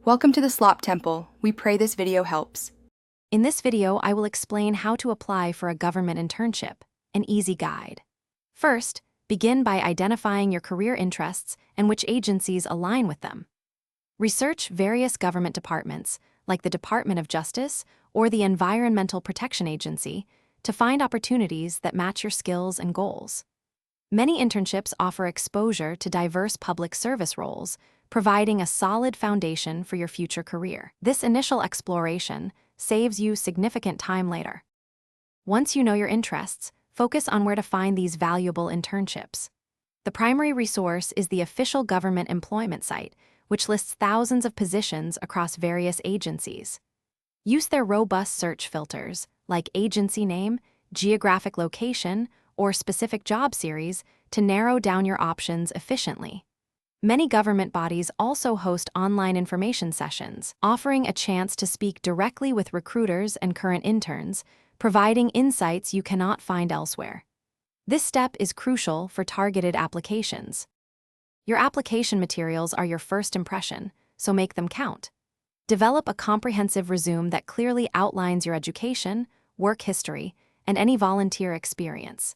Welcome to the Slop Temple. We pray this video helps. In this video, I will explain how to apply for a government internship, an easy guide. First, begin by identifying your career interests and which agencies align with them. Research various government departments, like the Department of Justice or the Environmental Protection Agency, to find opportunities that match your skills and goals. Many internships offer exposure to diverse public service roles, providing a solid foundation for your future career. This initial exploration saves you significant time later. Once you know your interests, focus on where to find these valuable internships. The primary resource is the official government employment site, which lists thousands of positions across various agencies. Use their robust search filters, like agency name, geographic location, or specific job series, to narrow down your options efficiently. Many government bodies also host online information sessions, offering a chance to speak directly with recruiters and current interns, providing insights you cannot find elsewhere. This step is crucial for targeted applications. Your application materials are your first impression, so make them count. Develop a comprehensive resume that clearly outlines your education, work history, and any volunteer experience.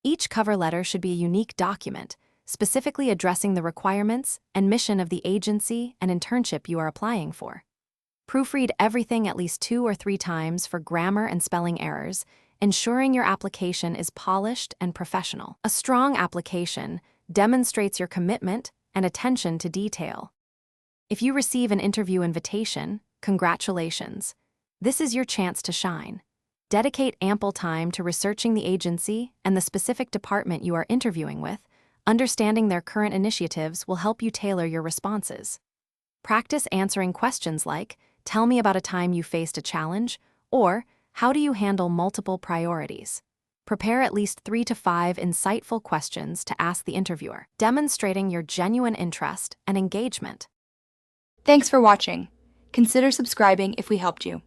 Each cover letter should be a unique document, specifically addressing the requirements and mission of the agency and internship you are applying for. Proofread everything at least 2 or 3 times for grammar and spelling errors, ensuring your application is polished and professional. A strong application demonstrates your commitment and attention to detail. If you receive an interview invitation, congratulations. This is your chance to shine. Dedicate ample time to researching the agency and the specific department you are interviewing with. Understanding their current initiatives will help you tailor your responses. Practice answering questions like, "Tell me about a time you faced a challenge," or "How do you handle multiple priorities?" Prepare at least 3 to 5 insightful questions to ask the interviewer, demonstrating your genuine interest and engagement. Thanks for watching. Consider subscribing if we helped you.